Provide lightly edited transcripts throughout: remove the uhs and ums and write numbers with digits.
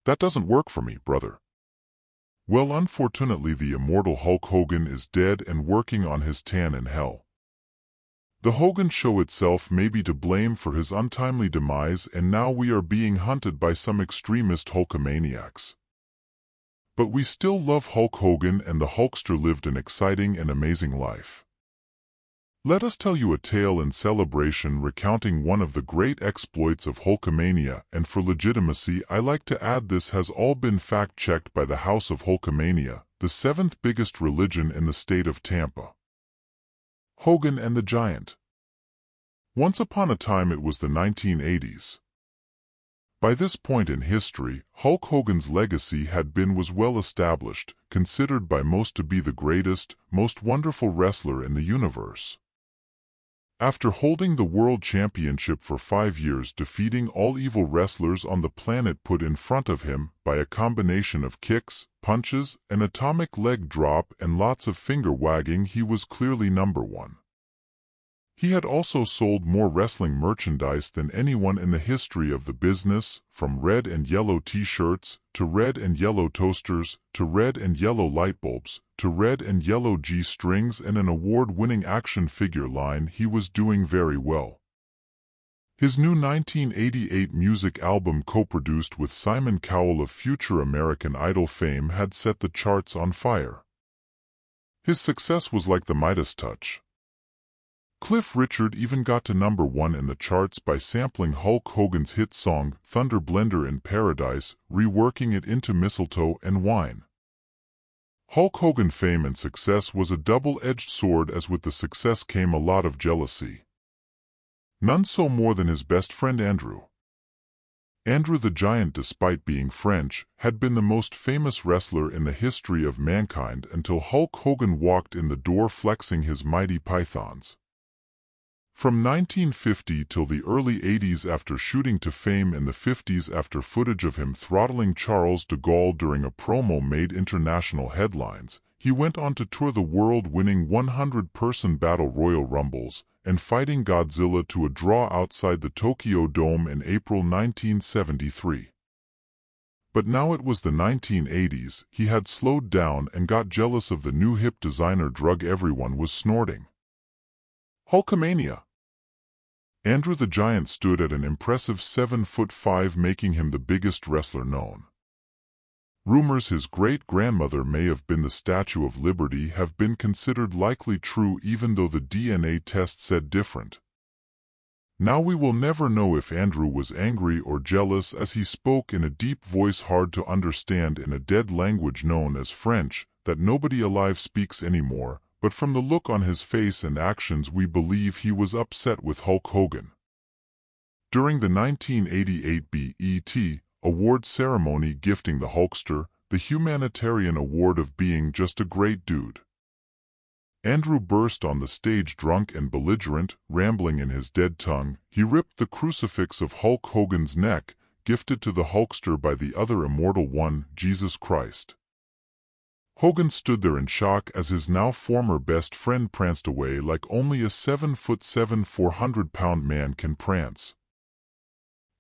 That doesn't work for me, brother. Well, unfortunately, the immortal Hulk Hogan is dead and working on his tan in hell. The Hogan show itself may be to blame for his untimely demise, and now we are being hunted by some extremist Hulkamaniacs. But we still love Hulk Hogan, and the Hulkster lived an exciting and amazing life. Let us tell you a tale in celebration recounting one of the great exploits of Hulkamania, and for legitimacy I like to add this has all been fact-checked by the House of Hulkamania, the 7th biggest religion in the state of Tampa. Hogan and the Giant. Once upon a time it was the 1980s. By this point in history, Hulk Hogan's legacy was well established, considered by most to be the greatest, most wonderful wrestler in the universe. After holding the World Championship for 5 years, defeating all evil wrestlers on the planet put in front of him by a combination of kicks, punches, an atomic leg drop and lots of finger wagging, he was clearly number one. He had also sold more wrestling merchandise than anyone in the history of the business, from red and yellow t-shirts, to red and yellow toasters, to red and yellow light bulbs, to red and yellow G-strings and an award-winning action figure line. He was doing very well. His new 1988 music album, co-produced with Simon Cowell of future American Idol fame, had set the charts on fire. His success was like the Midas touch. Cliff Richard even got to number 1 in the charts by sampling Hulk Hogan's hit song, Thunder Blender in Paradise, reworking it into Mistletoe and Wine. Hulk Hogan fame and success was a double-edged sword, as with the success came a lot of jealousy. None so more than his best friend Andrew. Andrew the Giant, despite being French, had been the most famous wrestler in the history of mankind until Hulk Hogan walked in the door flexing his mighty pythons. From 1950 till the early 80s, after shooting to fame in the 50s after footage of him throttling Charles de Gaulle during a promo made international headlines, he went on to tour the world, winning 100-person Battle Royal Rumbles and fighting Godzilla to a draw outside the Tokyo Dome in April 1973. But now it was the 1980s. He had slowed down and got jealous of the new hip designer drug everyone was snorting. Hulkamania. Andrew the Giant stood at an impressive 7'5", making him the biggest wrestler known. Rumors his great-grandmother may have been the Statue of Liberty have been considered likely true, even though the DNA test said different. Now we will never know if Andrew was angry or jealous, as he spoke in a deep voice hard to understand in a dead language known as French, that nobody alive speaks anymore. But from the look on his face and actions we believe he was upset with Hulk Hogan. During the 1988 BET award ceremony gifting the Hulkster the humanitarian award of being just a great dude, Andrew burst on the stage drunk and belligerent, rambling in his dead tongue. He ripped the crucifix of Hulk Hogan's neck, gifted to the Hulkster by the other immortal one, Jesus Christ. Hogan stood there in shock as his now former best friend pranced away like only a 7'7", 400-pound man can prance.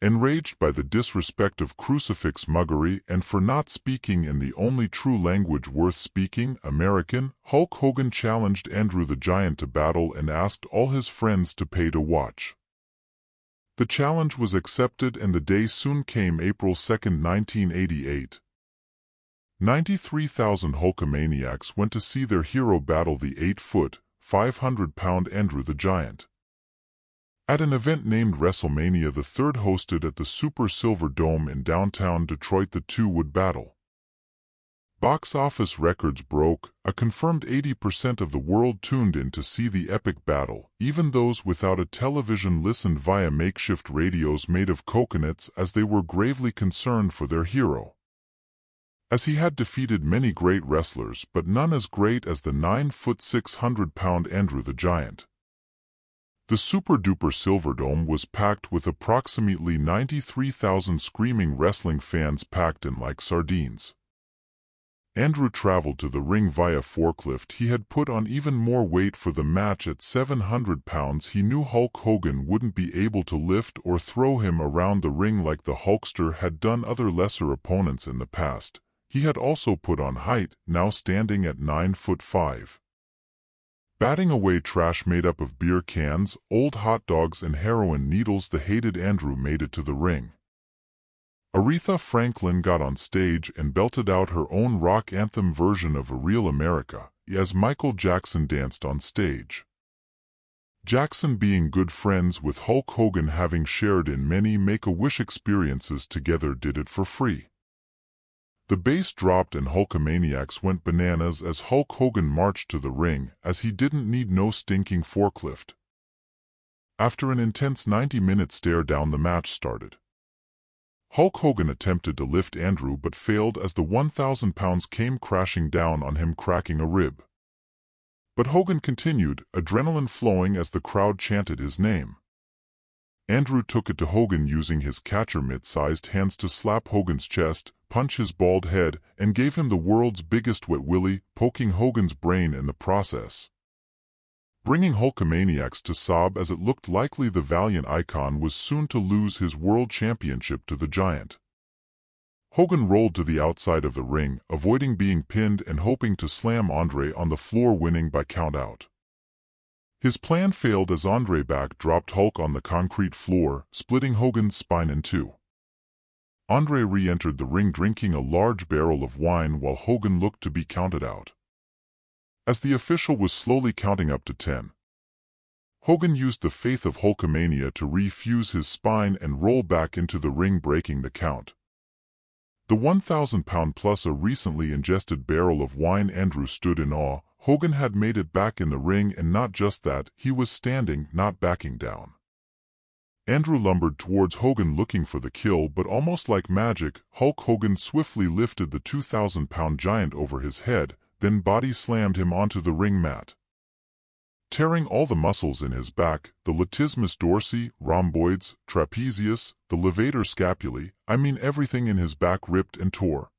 Enraged by the disrespect of crucifix muggery and for not speaking in the only true language worth speaking, American, Hulk Hogan challenged Andrew the Giant to battle and asked all his friends to pay to watch. The challenge was accepted, and the day soon came, April 2, 1988. 93,000 Hulkamaniacs went to see their hero battle the 8', 500-pound Andrew the Giant. At an event named WrestleMania the Third, hosted at the Super Silver Dome in downtown Detroit, the two would battle. Box office records broke. A confirmed 80% of the world tuned in to see the epic battle. Even those without a television listened via makeshift radios made of coconuts, as they were gravely concerned for their hero, as he had defeated many great wrestlers, but none as great as the 9', 600-pound Andrew the Giant. The super-duper Silverdome was packed with approximately 93,000 screaming wrestling fans, packed in like sardines. Andrew traveled to the ring via forklift. He had put on even more weight for the match. At 700 pounds, he knew Hulk Hogan wouldn't be able to lift or throw him around the ring like the Hulkster had done other lesser opponents in the past. He had also put on height, now standing at 9'5". Batting away trash made up of beer cans, old hot dogs and heroin needles, the hated Andrew made it to the ring. Aretha Franklin got on stage and belted out her own rock anthem version of A Real America, as Michael Jackson danced on stage. Jackson, being good friends with Hulk Hogan, having shared in many Make-A-Wish experiences together, did it for free. The bass dropped and Hulkamaniacs went bananas as Hulk Hogan marched to the ring, as he didn't need no stinking forklift. After an intense 90-minute stare down, the match started. Hulk Hogan attempted to lift Andrew but failed as the 1,000 pounds came crashing down on him, cracking a rib. But Hogan continued, adrenaline flowing as the crowd chanted his name. Andrew took it to Hogan, using his catcher mitt-sized hands to slap Hogan's chest, punch his bald head, and gave him the world's biggest wet willy, poking Hogan's brain in the process, bringing Hulkamaniacs to sob, as it looked likely the Valiant icon was soon to lose his world championship to the Giant. Hogan rolled to the outside of the ring, avoiding being pinned and hoping to slam Andre on the floor, winning by count-out. His plan failed as Andre backdropped Hulk on the concrete floor, splitting Hogan's spine in two. Andre re-entered the ring drinking a large barrel of wine while Hogan looked to be counted out. As the official was slowly counting up to 10, Hogan used the faith of Hulkamania to refuse his spine and roll back into the ring, breaking the count. The 1,000 pound plus a recently ingested barrel of wine. Andrew stood in awe. Hogan had made it back in the ring, and not just that, he was standing, not backing down. Andrew lumbered towards Hogan looking for the kill, but almost like magic, Hulk Hogan swiftly lifted the 2,000 pound giant over his head, then body slammed him onto the ring mat, tearing all the muscles in his back, the latissimus dorsi, rhomboids, trapezius, the levator scapulae, everything in his back ripped and tore.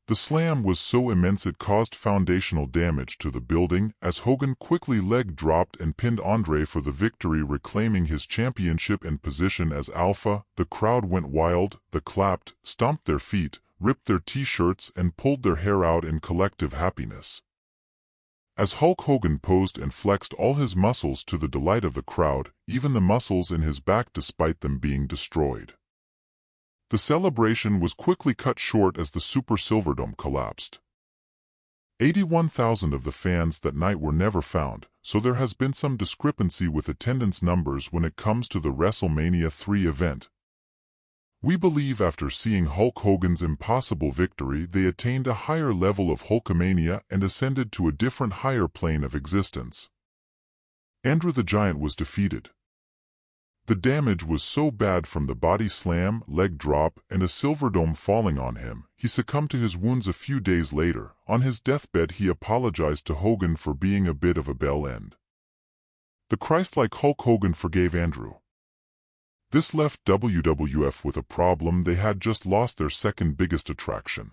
The slam was so immense it caused foundational damage to the building, as Hogan quickly leg dropped and pinned Andre for the victory, reclaiming his championship and position as alpha. The crowd went wild. They clapped, stomped their feet, ripped their t-shirts and pulled their hair out in collective happiness, as Hulk Hogan posed and flexed all his muscles to the delight of the crowd, even the muscles in his back despite them being destroyed. The celebration was quickly cut short as the Super Silverdome collapsed. 81,000 of the fans that night were never found, so there has been some discrepancy with attendance numbers when it comes to the WrestleMania 3 event. We believe after seeing Hulk Hogan's impossible victory, they attained a higher level of Hulkamania and ascended to a different higher plane of existence. Andrew the Giant was defeated. The damage was so bad from the body slam, leg drop, and a Silverdome falling on him, he succumbed to his wounds a few days later. On his deathbed, he apologized to Hogan for being a bit of a bell end. The Christ-like Hulk Hogan forgave Andrew. This left WWF with a problem. They had just lost their second biggest attraction.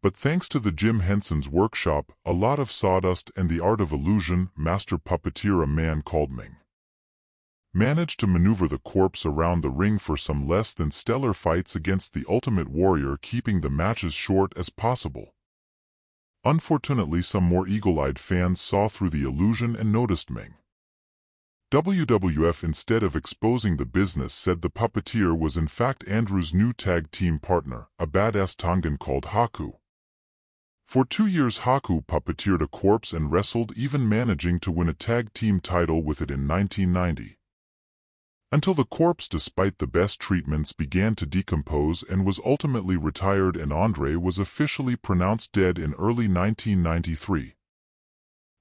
But thanks to the Jim Henson's workshop, a lot of sawdust, and the art of illusion, master puppeteer, a man called Ming managed to maneuver the corpse around the ring for some less than stellar fights against the Ultimate Warrior, keeping the matches short as possible. Unfortunately, some more eagle-eyed fans saw through the illusion and noticed Ming. WWF, instead of exposing the business, said the puppeteer was in fact Andrew's new tag team partner, a badass Tongan called Haku. For 2 years Haku puppeteered a corpse and wrestled, even managing to win a tag team title with it in 1990. Until the corpse, despite the best treatments, began to decompose and was ultimately retired, and Andre was officially pronounced dead in early 1993.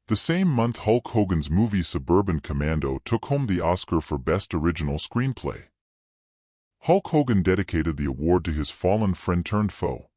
The same month, Hulk Hogan's movie Suburban Commando took home the Oscar for Best Original Screenplay. Hulk Hogan dedicated the award to his fallen friend turned foe,